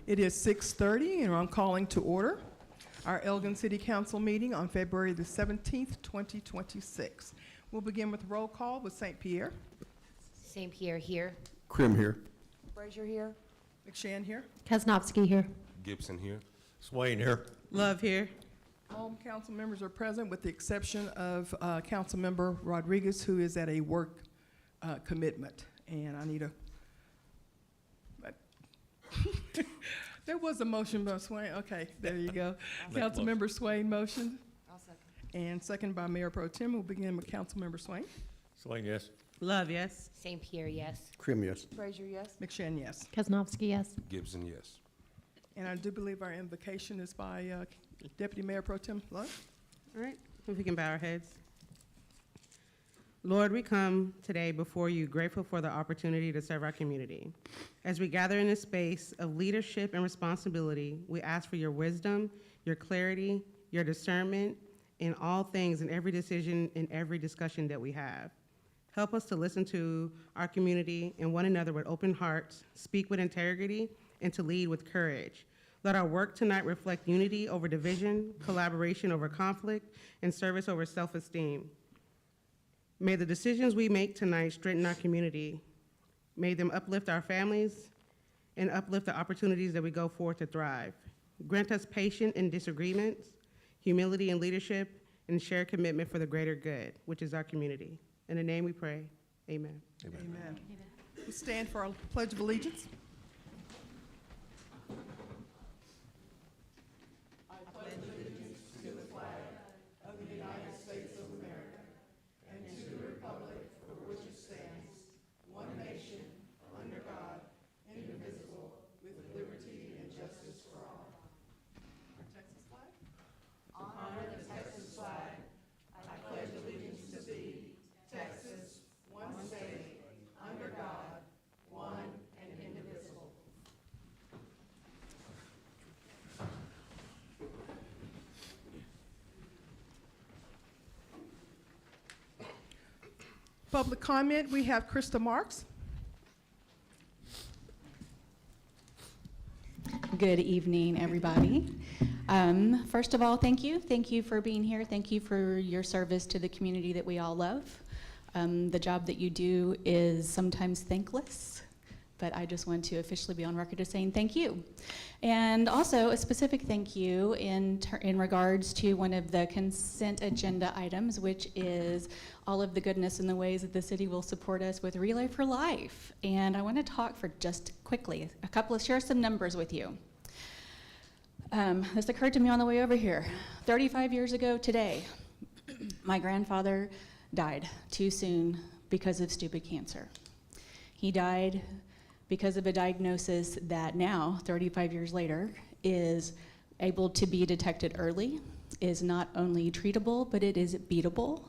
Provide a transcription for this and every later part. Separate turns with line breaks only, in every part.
It is 6:30, and I'm calling to order our Elgin City Council meeting on February the 17th, 2026. We'll begin with roll call with St. Pierre.
St. Pierre here.
Krim here.
Frazier here.
McShann here.
Kasnovsky here.
Gibson here.
Swain here.
Love here.
All council members are present with the exception of Council Member Rodriguez, who is at a work commitment. And I need a, there was a motion by Swain. Okay, there you go. Council Member Swain motion.
I'll second.
And second by Mayor Pro Tem. We'll begin with Council Member Swain.
Swain, yes.
Love, yes.
St. Pierre, yes.
Krim, yes.
Frazier, yes.
McShann, yes.
Kasnovsky, yes.
Gibson, yes.
And I do believe our invocation is by Deputy Mayor Pro Tem Love.
All right, if we can bow our heads. Lord, we come today before you grateful for the opportunity to serve our community. As we gather in this space of leadership and responsibility, we ask for your wisdom, your clarity, your discernment in all things, in every decision, in every discussion that we have. Help us to listen to our community and one another with open hearts, speak with integrity, and to lead with courage. Let our work tonight reflect unity over division, collaboration over conflict, and service over self-esteem. May the decisions we make tonight strengthen our community. May them uplift our families and uplift the opportunities that we go forth to thrive. Grant us patience in disagreements, humility in leadership, and shared commitment for the greater good, which is our community. In the name we pray, amen.
Amen. We stand for our Pledge of Allegiance. Public comment, we have Krista Marks.
Good evening, everybody. First of all, thank you. Thank you for being here. Thank you for your service to the community that we all love. The job that you do is sometimes thankless, but I just want to officially be on record as saying thank you. And also a specific thank you in regards to one of the consent agenda items, which is all of the goodness and the ways that the city will support us with Relay for Life. And I want to talk for just quickly, share some numbers with you. This occurred to me on the way over here. 35 years ago today, my grandfather died too soon because of stupid cancer. He died because of a diagnosis that now, 35 years later, is able to be detected early, is not only treatable, but it is beatable.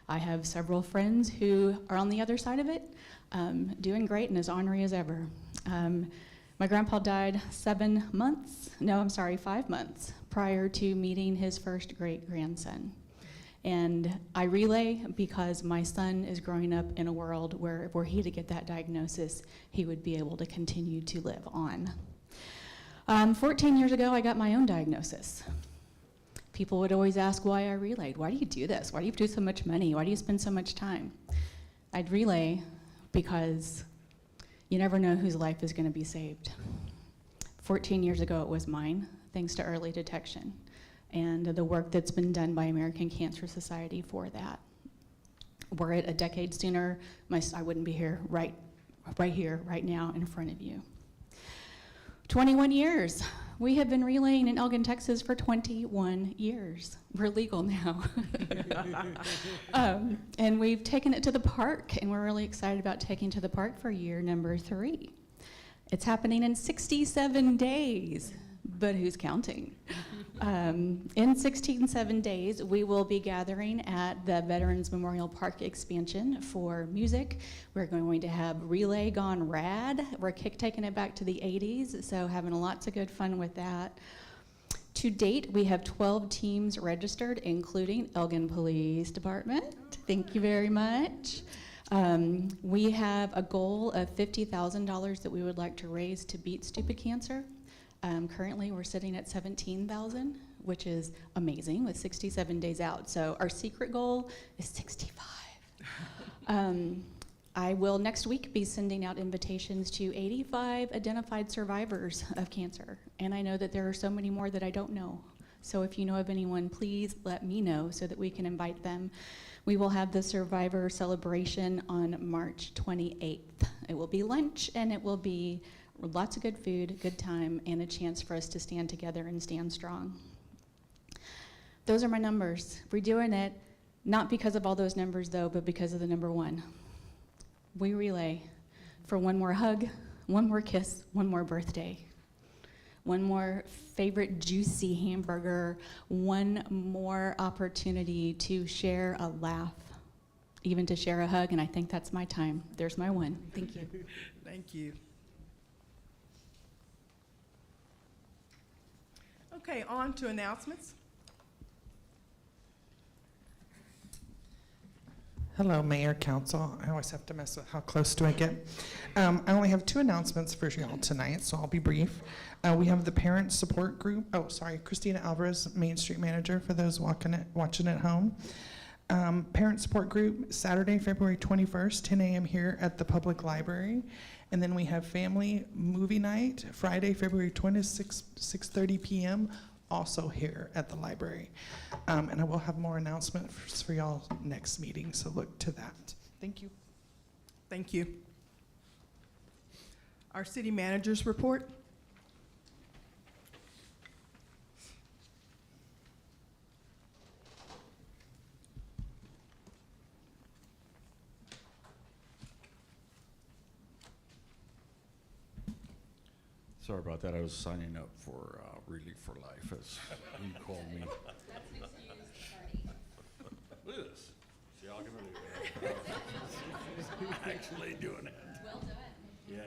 I have several friends who are on the other side of it, doing great and as ornery as ever. My grandpa died 5 months prior to meeting his first great-grandson. And I relay because my son is growing up in a world where were he to get that diagnosis, he would be able to continue to live on. 14 years ago, I got my own diagnosis. People would always ask why I relayed. Why do you do this? Why do you do so much money? Why do you spend so much time? I'd relay because you never know whose life is going to be saved. 14 years ago, it was mine, thanks to early detection and the work that's been done by American Cancer Society for that. Were it a decade sooner, I wouldn't be here right here, right now, in front of you. 21 years. We have been relaying in Elgin, Texas for 21 years. We're legal now. And we've taken it to the park, and we're really excited about taking it to the park for year number 3. It's happening in 67 days, but who's counting? In 67 days, we will be gathering at the Veterans Memorial Park expansion for music. We're going to have Relay Gone Rad. We're taking it back to the 80s, so having lots of good fun with that. To date, we have 12 teams registered, including Elgin Police Department. Thank you very much. We have a goal of $50,000 that we would like to raise to beat stupid cancer. Currently, we're sitting at 17,000, which is amazing with 67 days out. So our secret goal is 65. I will next week be sending out invitations to 85 identified survivors of cancer. And I know that there are so many more that I don't know. So if you know of anyone, please let me know so that we can invite them. We will have the survivor celebration on March 28th. It will be lunch and it will be lots of good food, good time, and a chance for us to stand together and stand strong. Those are my numbers. We're doing it not because of all those numbers though, but because of the number one. We relay for one more hug, one more kiss, one more birthday, one more favorite juicy hamburger, one more opportunity to share a laugh, even to share a hug, and I think that's my time. There's my one. Thank you.
Thank you. Okay, on to announcements.
Hello, Mayor, Council. I always have to mess with how close do I get. I only have 2 announcements for y'all tonight, so I'll be brief. We have the Parent Support Group. Oh, sorry, Christina Alvarez, Main Street Manager for those watching at home. Parent Support Group, Saturday, February 21st, 10 a.m. here at the Public Library. And then we have Family Movie Night, Friday, February 26th, 6:30 p.m., also here at the library. And I will have more announcements for y'all next meeting, so look to that. Thank you.
Thank you. Our city manager's report.
Sorry about that. I was signing up for Relief for Life, as you called me.
That's an excuse to party.
Look at this. See, I'll give it a actually doing it.
Well done.
Yeah.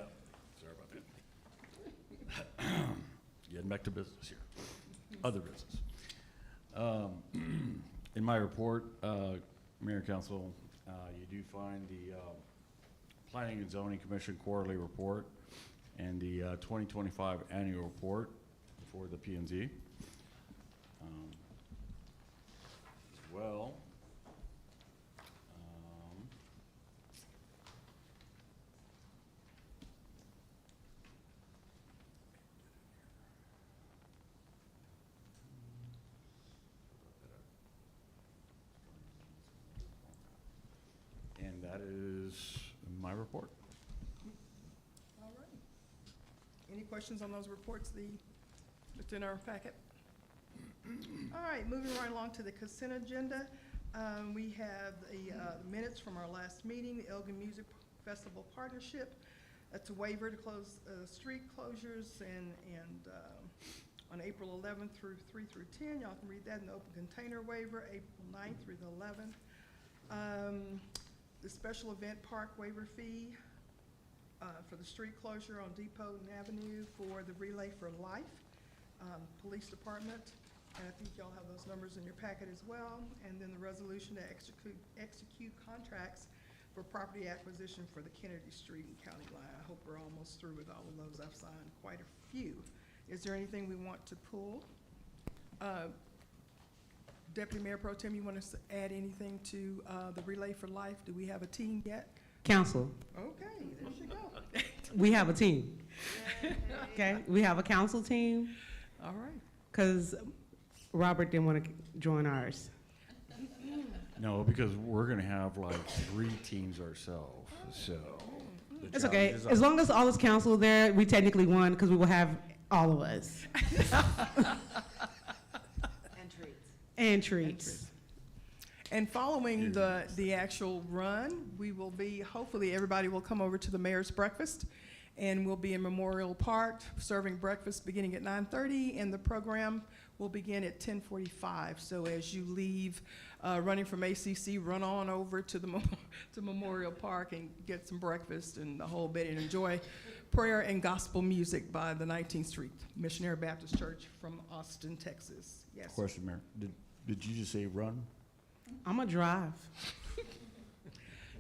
Sorry about that. Getting back to business here. Other business. In my report, Mayor and Council, you do find the Planning and Zoning Commission quarterly report and the 2025 annual report for the P&Z. As well, and that is my report.
All right. Any questions on those reports that's in our packet? All right, moving right along to the consent agenda. We have the minutes from our last meeting, the Elgin Music Festival Partnership. That's a waiver to close street closures and on April 11th through 3 through 10. Y'all can read that in the open container waiver, April 9th through the 11th. The special event park waiver fee for the street closure on Depot and Avenue for the Relay for Life Police Department. And I think y'all have those numbers in your packet as well. And then the resolution to execute contracts for property acquisition for the Kennedy Street and County Line. I hope we're almost through with all of those. I've signed quite a few. Is there anything we want to pull? Deputy Mayor Pro Tem, you want to add anything to the Relay for Life? Do we have a team yet?
Council,
Okay, there you go.
we have a team. Okay, we have a council team
All right.
because Robert didn't want to join ours.
No, because we're gonna have like 3 teams ourselves, so. the
It's okay.
challenge is
As long as all is council there, we technically won because we will have all of us. And treats.
And following the actual run, we will be, hopefully, everybody will come over to the mayor's breakfast, and we'll be in Memorial Park serving breakfast beginning at 9:30, and the program will begin at 10:45. So as you leave, running from ACC, run on over to the to Memorial Park and get some breakfast and the whole bit, and enjoy prayer and gospel music by the 19th Street Missionary Baptist Church from Austin, Texas. Yes.
Question, Mayor. Did you just say run?
I'm going to drive.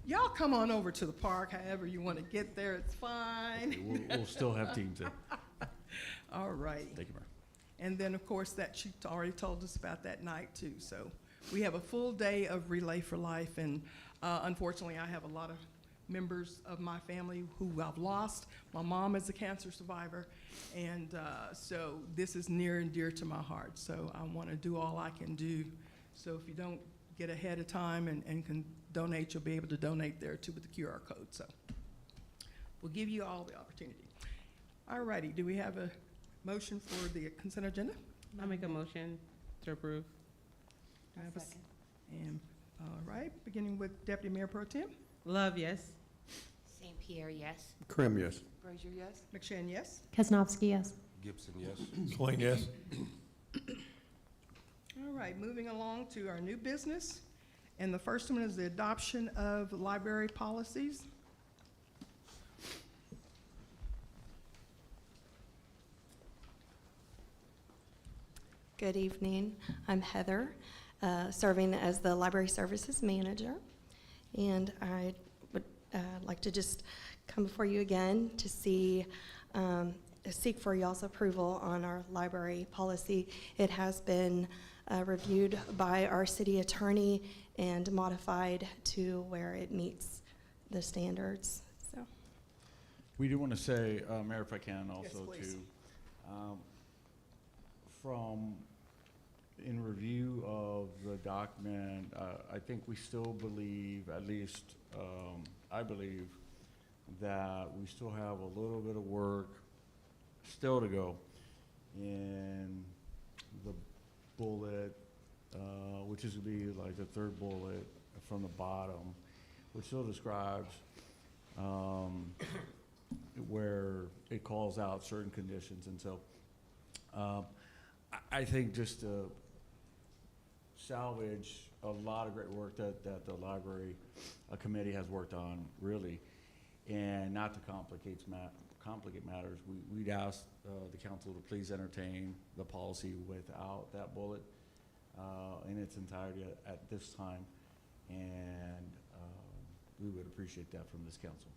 Y'all come on over to the park, however you want to get there, it's fine.
We'll still have teams there.
All righty.
Thank you, Mayor.
And then, of course, that she already told us about that night, too. So we have a full day of Relay for Life, and unfortunately, I have a lot of members of my family who I've lost. My mom is a cancer survivor, and so this is near and dear to my heart. So I want to do all I can do. So if you don't get ahead of time and can donate, you'll be able to donate there, too, with the QR code. So we'll give you all the opportunity. All righty, do we have a motion for the consent agenda?
I make a motion to approve.
Do I have a s- And, all right, beginning with Deputy Mayor Pro Tem.
Love, yes.
St. Pierre, yes.
Krim, yes.
Frazier, yes. McShane, yes.
Kaznowski, yes.
Gibson, yes. Swain, yes.
All right, moving along to our new business. And the first one is the adoption of library policies.
Good evening. I'm Heather, serving as the Library Services Manager. And I would like to just come before you again to seek for y'all's approval on our library policy. It has been reviewed by our city attorney and modified to where it meets the standards, so.
We do want to say, Mayor, if I can
Yes,
also
please.
too, from, in review of the document, I think we still believe, at least, I believe, that we still have a little bit of work still to go in the bullet, which is gonna be like the third bullet from the bottom, which still describes, where it calls out certain conditions. And so, I think just to salvage a lot of great work that the library committee has worked on, really, and not to complicate matters, we'd ask the council to please entertain the policy without that bullet in its entirety at this time, and we would appreciate that from this council.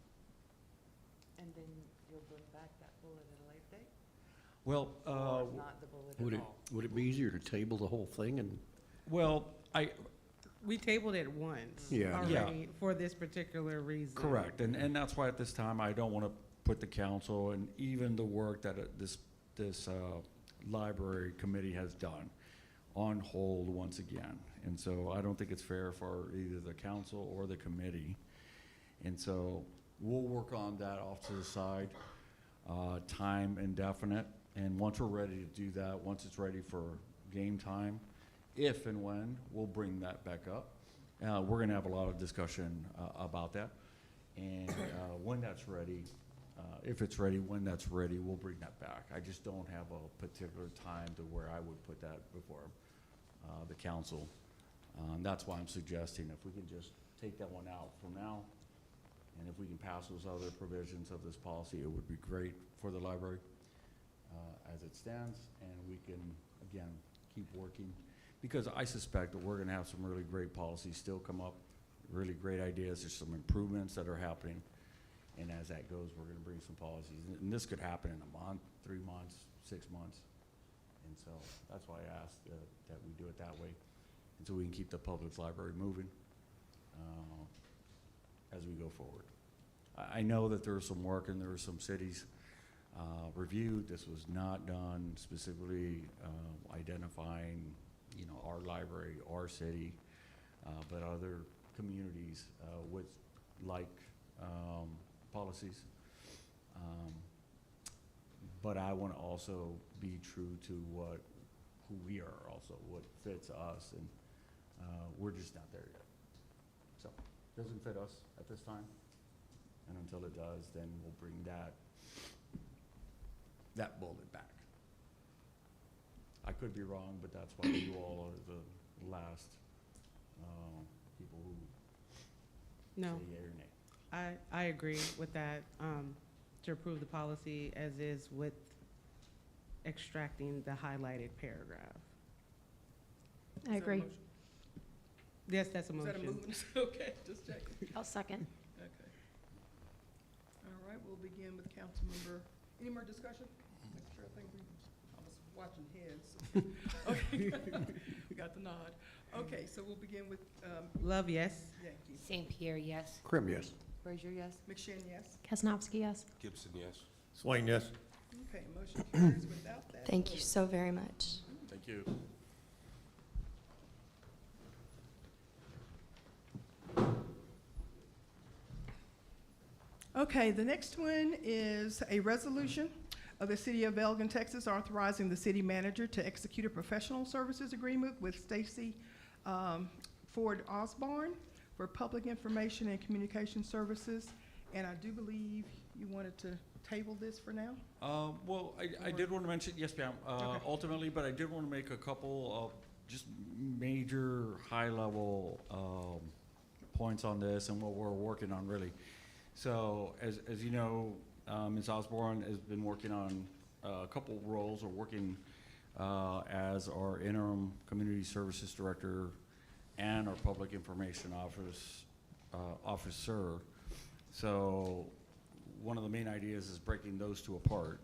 And then you'll bring back that bullet at a later date?
Well,
Or not the bullet at all?
Would it be easier to table the whole thing and?
well,
We tabled it once
Yeah.
already for this particular reason.
correct, and that's why at this time, I don't want to put the council and even the work that this library committee has done on hold once again. And so I don't think it's fair for either the council or the committee. And so we'll work on that off to the side, time indefinite. And once we're ready to do that, once it's ready for game time, if and when, we'll bring that back up. We're gonna have a lot of discussion about that. And when that's ready, if it's ready, when that's ready, we'll bring that back. I just don't have a particular time to where I would put that before the council. That's why I'm suggesting if we can just take that one out from now, and if we can pass those other provisions of this policy, it would be great for the library as it stands, and we can, again, keep working. Because I suspect that we're gonna have some really great policies still come up, really great ideas. There's some improvements that are happening. And as that goes, we're gonna bring some policies. And this could happen in a month, 3 months, 6 months. And so that's why I asked that we do it that way. And so we can keep the public library moving as we go forward. I know that there was some work and there were some cities reviewed. This was not done specifically identifying, you know, our library, our city, but other communities with like policies. But I want to also be true to who we are also, what fits us, and we're just not there yet. So, doesn't fit us at this time, and until it does, then we'll bring that bullet back. I could be wrong, but that's why you all are the last people who
No,
say yea or nay.
I agree with that, to approve the policy as is with extracting the highlighted paragraph.
I agree.
Yes, that's a
Is that a
motion.
movement? Okay, just checking.
I'll second.
Okay. All right, we'll begin with Councilmember. Any more discussion? I think I was watching heads. Okay, we got the nod. Okay, so we'll begin with
Love, yes.
Yankee.
St. Pierre, yes.
Krim, yes.
Frazier, yes.
McShane, yes.
Kaznowski, yes.
Gibson, yes. Swain, yes.
Okay, motion carries without that.
Thank you so very much.
Thank you.
Okay, the next one is a resolution of the City of Elgin, Texas, authorizing the city manager to execute a professional services agreement with Stacy Ford Osborne for public information and communication services. And I do believe you wanted to table this for now?
Well, I did want to mention, yes, ma'am,
Okay.
ultimately, but I did want to make a couple of just major high-level points on this and what we're working on, really. So, as you know, Ms. Osborne has been working on a couple roles, or working as our interim community services director and our public information officer. So, one of the main ideas is breaking those two apart,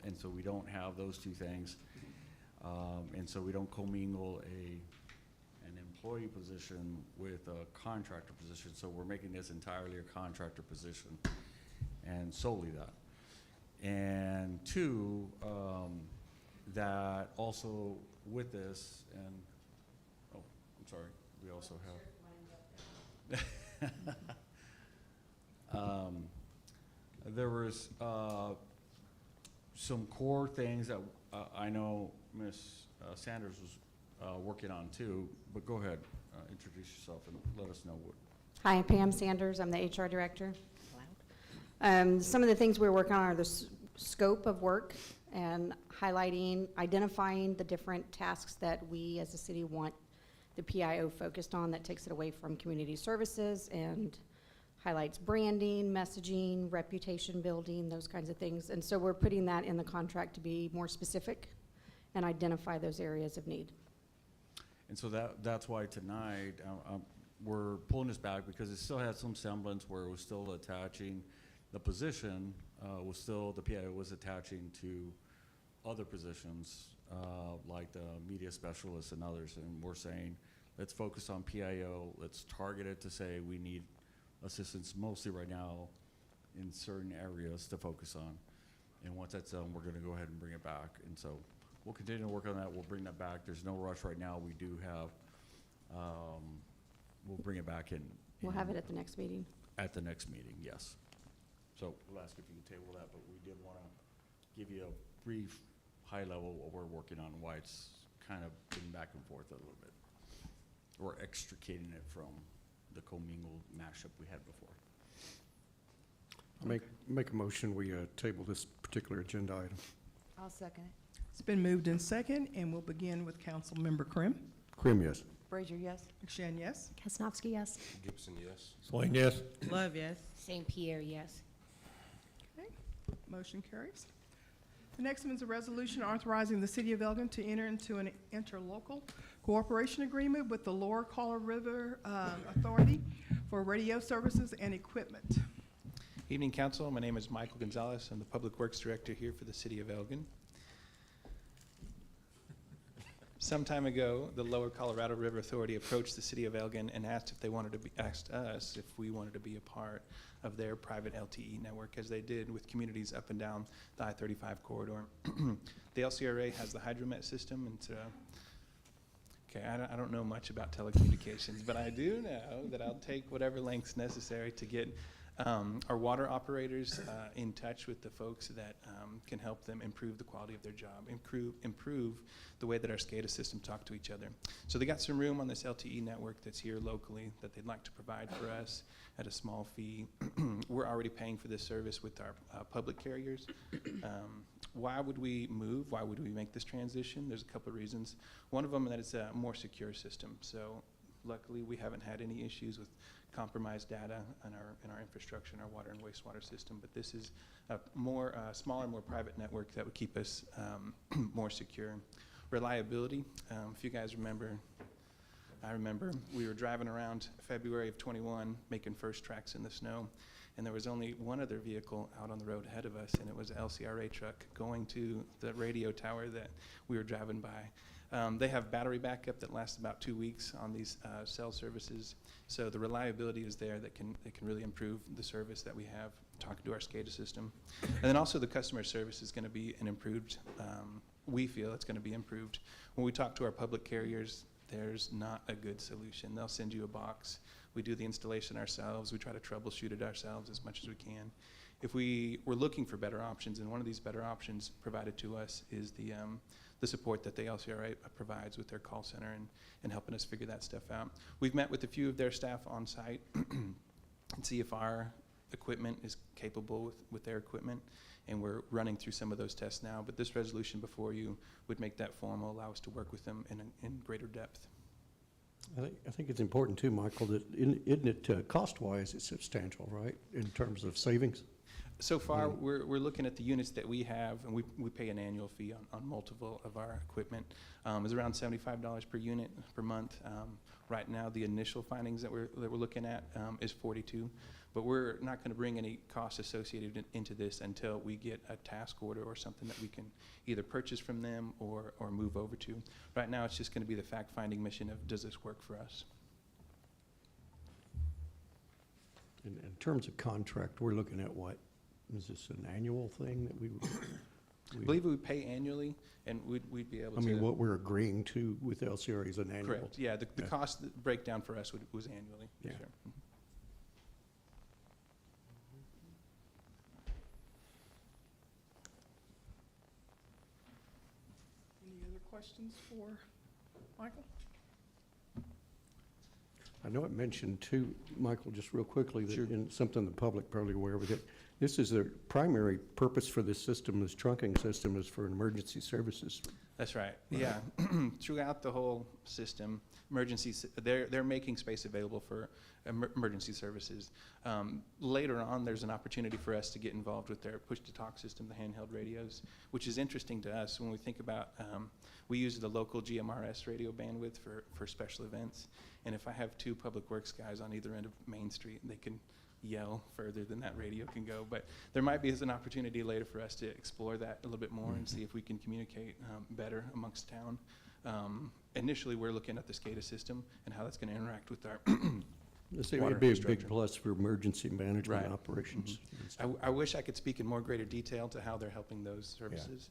and so we don't have those two things, and so we don't commingle an employee position with a contractor position. So we're making this entirely a contractor position, and solely that. And two, that also with this, and oh, I'm sorry, we also have. There was some core things that I know Ms. Sanders was working on too, but go ahead, introduce yourself and let us know what.
Hi, Pam Sanders. I'm the HR director. Some of the things we're working on are the scope of work and highlighting, identifying the different tasks that we as a city want the PIO focused on that takes it away from community services and highlights branding, messaging, reputation building, those kinds of things. And so we're putting that in the contract to be more specific and identify those areas of need.
And so that's why tonight, we're pulling this back because it still had some semblance where it was still attaching the position, the PIO was attaching to other positions, like the media specialists and others. And we're saying, let's focus on PIO, let's target it to say we need assistance mostly right now in certain areas to focus on. And once that's done, we're gonna go ahead and bring it back. And so we'll continue to work on that. We'll bring that back. There's no rush right now. We do have, we'll bring it back in.
We'll have it at the next meeting.
At the next meeting, yes. So we'll ask if you can table that, but we did wanna give you a brief, high level what we're working on, why it's kind of been back and forth a little bit. We're extricating it from the commingled mashup we had before.
Make a motion, we table this particular agenda item.
I'll second it.
It's been moved in second, and we'll begin with Councilmember Krim.
Krim, yes.
Frazier, yes.
McShane, yes.
Kaznowski, yes.
Gibson, yes. Swain, yes.
Love, yes.
St. Pierre, yes.
Okay, motion carries. The next one is a resolution authorizing the City of Elgin to enter into an interlocal cooperation agreement with the Lower Colorado River Authority for radio services and equipment.
Evening, Council. My name is Michael Gonzalez. I'm the Public Works Director here for the City of Elgin. Some time ago, the Lower Colorado River Authority approached the City of Elgin and asked us if we wanted to be a part of their private LTE network, as they did with communities up and down the I-35 corridor. The LCRA has the Hydromet system, and okay, I don't know much about telecommunications, but I do know that I'll take whatever lengths necessary to get our water operators in touch with the folks that can help them improve the quality of their job, improve the way that our SCADA system talk to each other. So they got some room on this LTE network that's here locally that they'd like to provide for us at a small fee. We're already paying for this service with our public carriers. Why would we move? Why would we make this transition? There's a couple of reasons. One of them, that it's a more secure system. So luckily, we haven't had any issues with compromised data in our infrastructure, in our water and wastewater system. But this is a more smaller, more private network that would keep us more secure. Reliability. If you guys remember, I remember we were driving around February of '21, making first tracks in the snow, and there was only one other vehicle out on the road ahead of us, and it was an LCRA truck going to the radio tower that we were driving by. They have battery backup that lasts about 2 weeks on these cell services, so the reliability is there that can really improve the service that we have talking to our SCADA system. And then also the customer service is going to be an improved, we feel it's going to be improved. When we talk to our public carriers, there's not a good solution. They'll send you a box. We do the installation ourselves. We try to troubleshoot it ourselves as much as we can. If we were looking for better options, and one of these better options provided to us is the support that the LCRA provides with their call center and helping us figure that stuff out. We've met with a few of their staff on site and see if our equipment is capable with their equipment, and we're running through some of those tests now, but this resolution before you would make that formal, allow us to work with them in greater depth.
I think it's important too, Michael, that isn't it cost-wise, it's substantial, right, in terms of savings?
So far, we're looking at the units that we have, and we pay an annual fee on multiple of our equipment. It's around $75 per unit per month. Right now, the initial findings that we're looking at is $42, but we're not going to bring any costs associated into this until we get a task order or something that we can either purchase from them or move over to. Right now, it's just going to be the fact-finding mission of, does this work for us?
In terms of contract, we're looking at what? Is this an annual thing that we?
I believe we would pay annually, and we'd be able to.
I mean, what we're agreeing to with LCRA is an annual.
Correct. Yeah, the cost breakdown for us was annually.
Yeah.
Sure.
Any other questions for Michael?
I know it mentioned too, Michael, just real quickly, that
Sure.
in something the public probably aware of it. This is the primary purpose for this system, this trunking system, is for emergency services.
That's right. Yeah. Throughout the whole system, emergencies, they're making space available for emergency services. Later on, there's an opportunity for us to get involved with their push-to-talk system, the handheld radios, which is interesting to us when we think about, we use the local GMRS radio bandwidth for special events. And if I have two public works guys on either end of Main Street, they can yell further than that radio can go. But there might be an opportunity later for us to explore that a little bit more and see if we can communicate better amongst town. Initially, we're looking at the SCADA system and how that's going to interact with our
This
water
would be a
infrastructure.
big plus for emergency management
Right.
operations. and stuff.
I wish I could speak in more greater detail to how they're helping those services.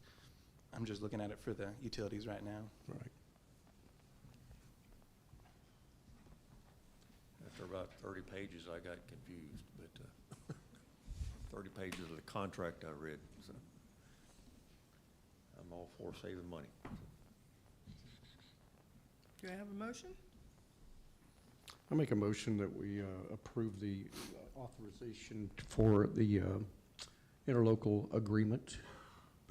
I'm just looking at it for the utilities right now.
Right.
After about 30 pages, I got confused, but 30 pages of the contract I read, so I'm all for saving money.
Do I have a motion?
I make a motion that we approve the authorization for the interlocal agreement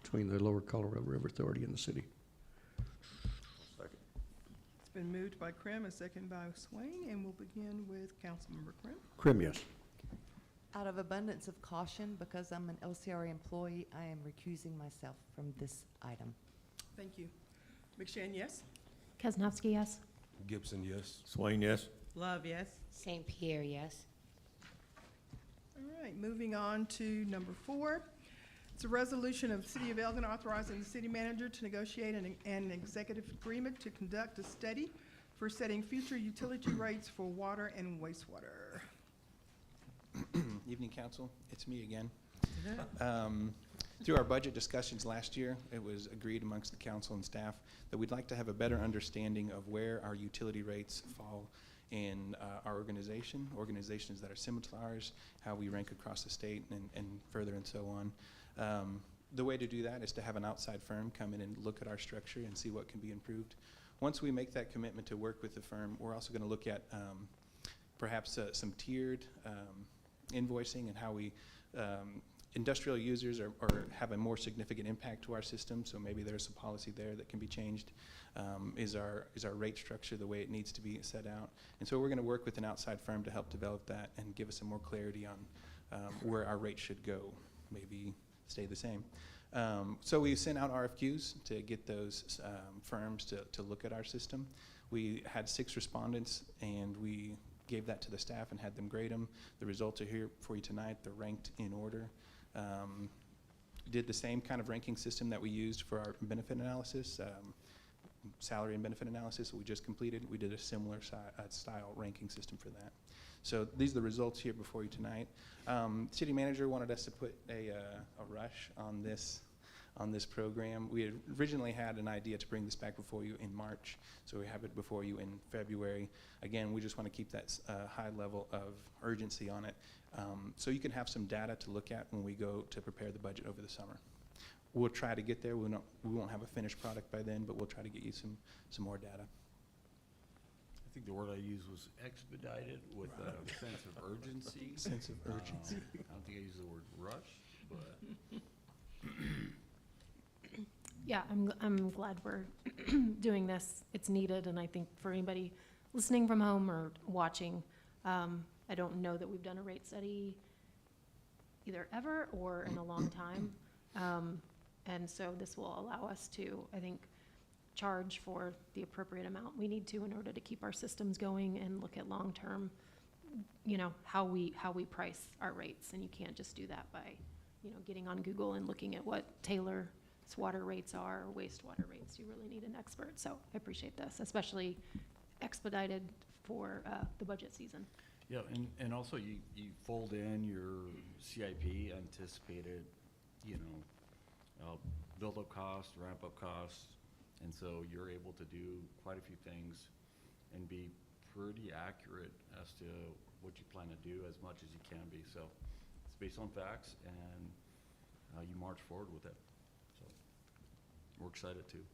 between the Lower Colorado River Authority and the city.
Second.
It's been moved by Krim, a second by Swain, and we'll begin with Councilmember Krim.
Krim, yes.
Out of abundance of caution, because I'm an LCRA employee, I am recusing myself from this item.
Thank you. McShane, yes?
Kaznowski, yes.
Gibson, yes. Swain, yes.
Love, yes.
St. Pierre, yes.
All right, moving on to number 4. It's a resolution of the City of Elgin authorizing the city manager to negotiate an executive agreement to conduct a study for setting future utility rates for water and wastewater.
Evening, council. It's me again. Through our budget discussions last year, it was agreed amongst the council and staff that we'd like to have a better understanding of where our utility rates fall in our organizations that are similar to ours, how we rank across the state, and further and so on. The way to do that is to have an outside firm come in and look at our structure and see what can be improved. Once we make that commitment to work with the firm, we're also going to look at perhaps some tiered invoicing and how we industrial users are have a more significant impact to our system, so maybe there's a policy there that can be changed. Is our rate structure the way it needs to be set out? And so we're going to work with an outside firm to help develop that and give us some more clarity on where our rate should go, maybe stay the same. So we sent out RFQs to get those firms to look at our system. We had 6 respondents, and we gave that to the staff and had them grade them. The results are here for you tonight. They're ranked in order. Did the same kind of ranking system that we used for our benefit analysis, salary and benefit analysis that we just completed. We did a similar style ranking system for that. So these are the results here before you tonight. City manager wanted us to put a rush on this program. We had originally had an idea to bring this back before you in March, so we have it before you in February. Again, we just want to keep that high level of urgency on it, so you can have some data to look at when we go to prepare the budget over the summer. We'll try to get there. We won't have a finished product by then, but we'll try to get you some more data.
I think the word I used was expedited with a sense of urgency.
Sense of urgency.
I don't think I used the word rush, but
Yeah, I'm glad we're doing this. It's needed, and I think for anybody listening from home or watching, I don't know that we've done a rate study either ever or in a long time. And so this will allow us to, I think, charge for the appropriate amount we need to in order to keep our systems going and look at long-term, how we price our rates. And you can't just do that by, getting on Google and looking at what Taylor's water rates are, or wastewater rates. You really need an expert. So I appreciate this, especially expedited for the budget season.
yeah, and also you fold in your CIP anticipated, build-up costs, ramp-up costs, and so you're able to do quite a few things and be pretty accurate as to what you plan to do as much as you can be. So it's based on facts, and you march forward with it. So we're excited too.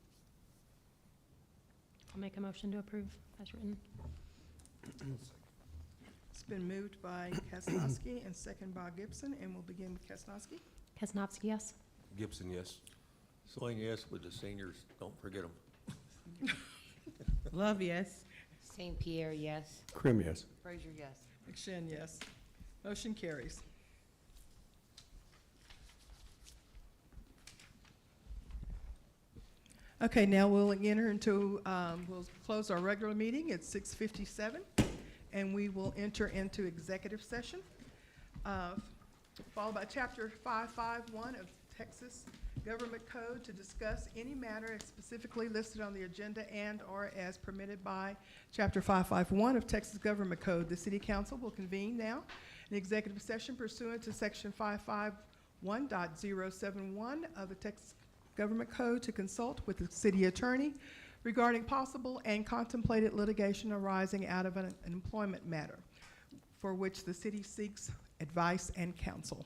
I'll make a motion to approve as written.
It's been moved by Kasnowski and second by Gibson, and we'll begin with Kasnowski.
Kaznowski, yes.
Gibson, yes. Swain, yes, with the seniors, don't forget them.
Love, yes.
St. Pierre, yes.
Krim, yes.
Frazier, yes.
McShane, yes. Motion carries. Okay, now we'll enter into, we'll close our regular meeting at 6:57, and we will enter into executive session, followed by Chapter 551 of Texas Government Code to discuss any matter specifically listed on the agenda and/or as permitted by Chapter 551 of Texas Government Code. The City Council will convene now an executive session pursuant to Section 551.071 of the Texas Government Code to consult with the city attorney regarding possible and contemplated litigation arising out of an employment matter for which the city seeks advice and counsel.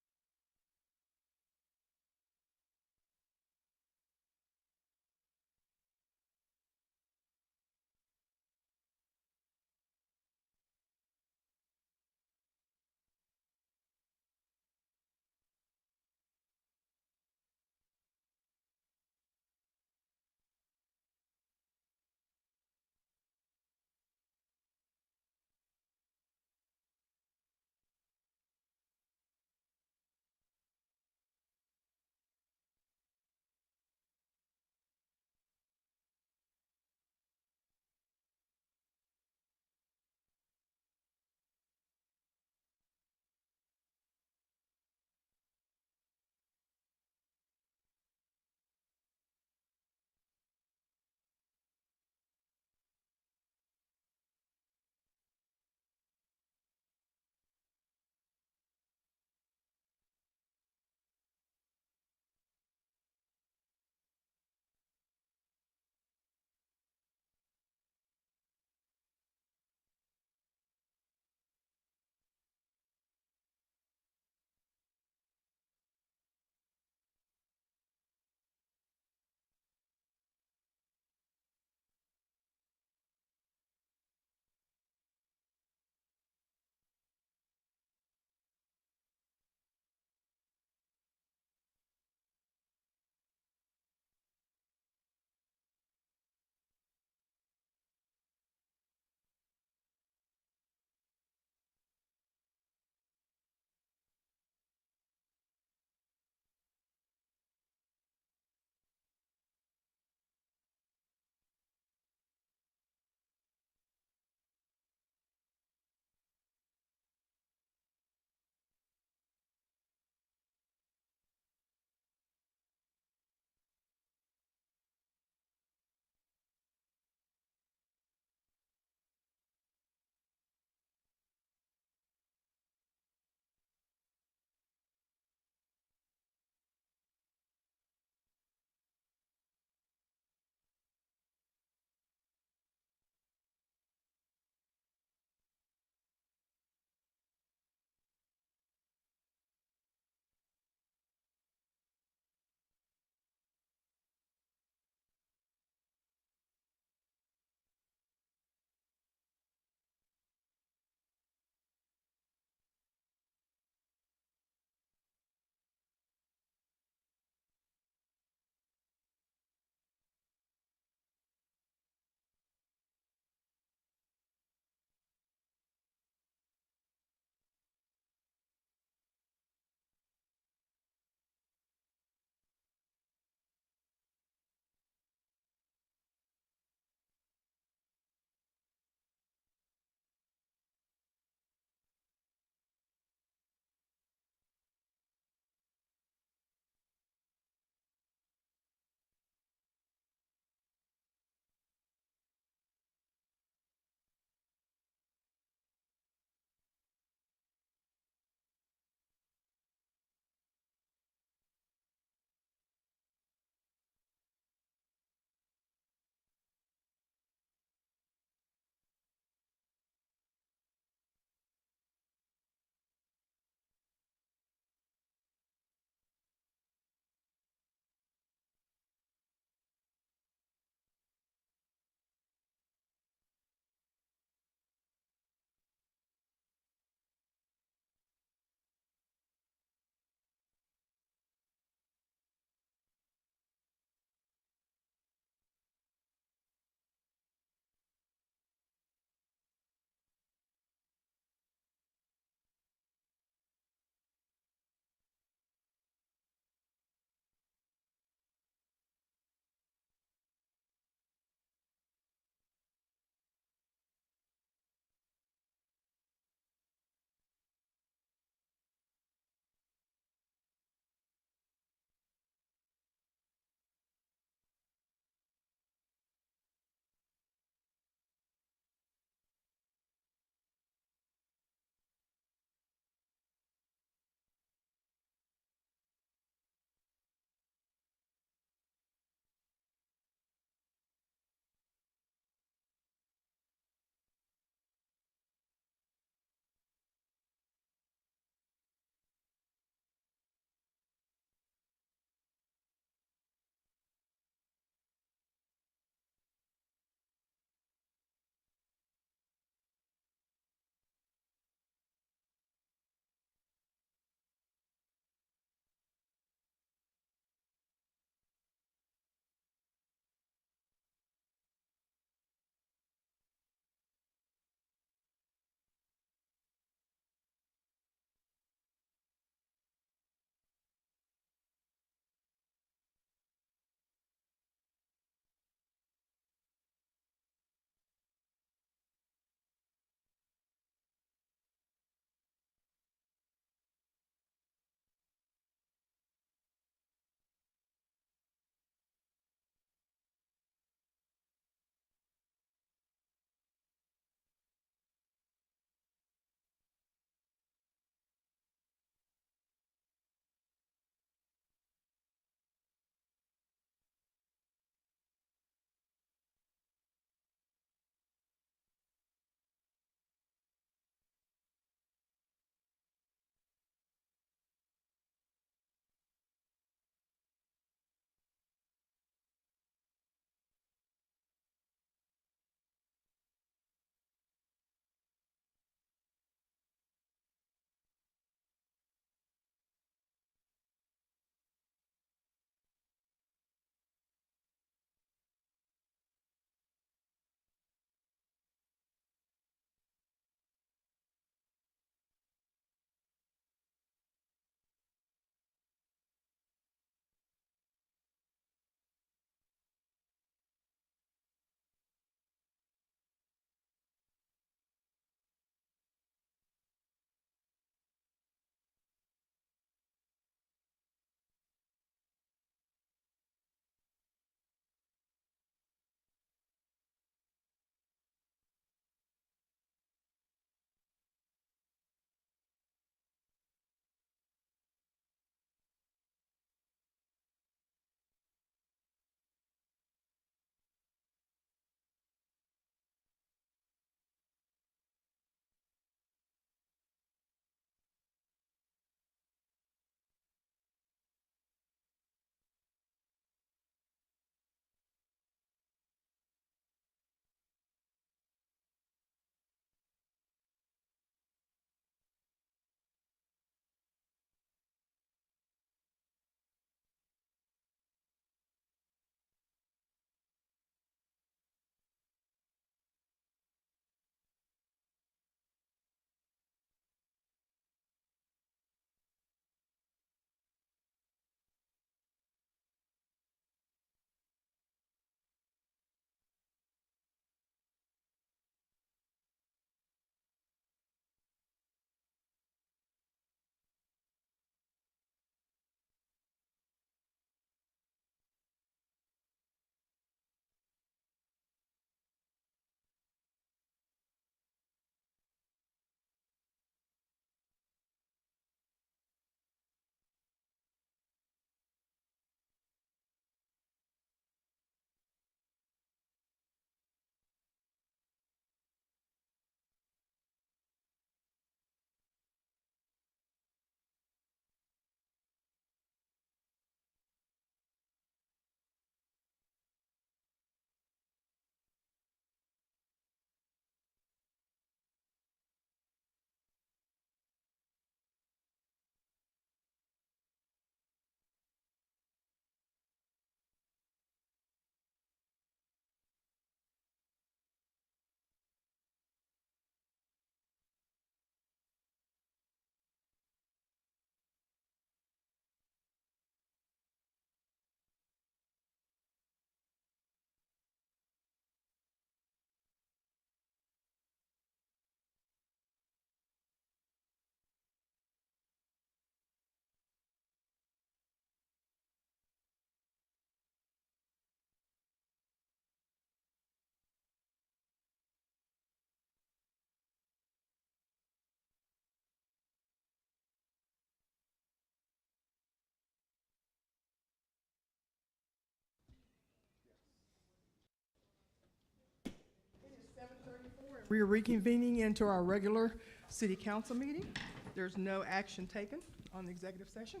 We are reconvening into our regular city council meeting. There's no action taken on the executive session.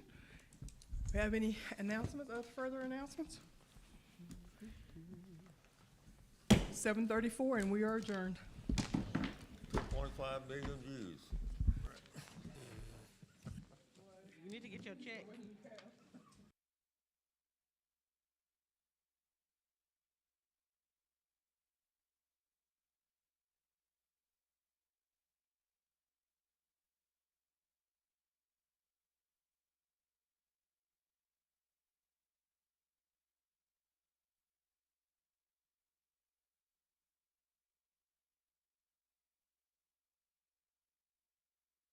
We have any announcements, further announcements? 7:34, and we are adjourned.
2.5 million views.
You need to get your check.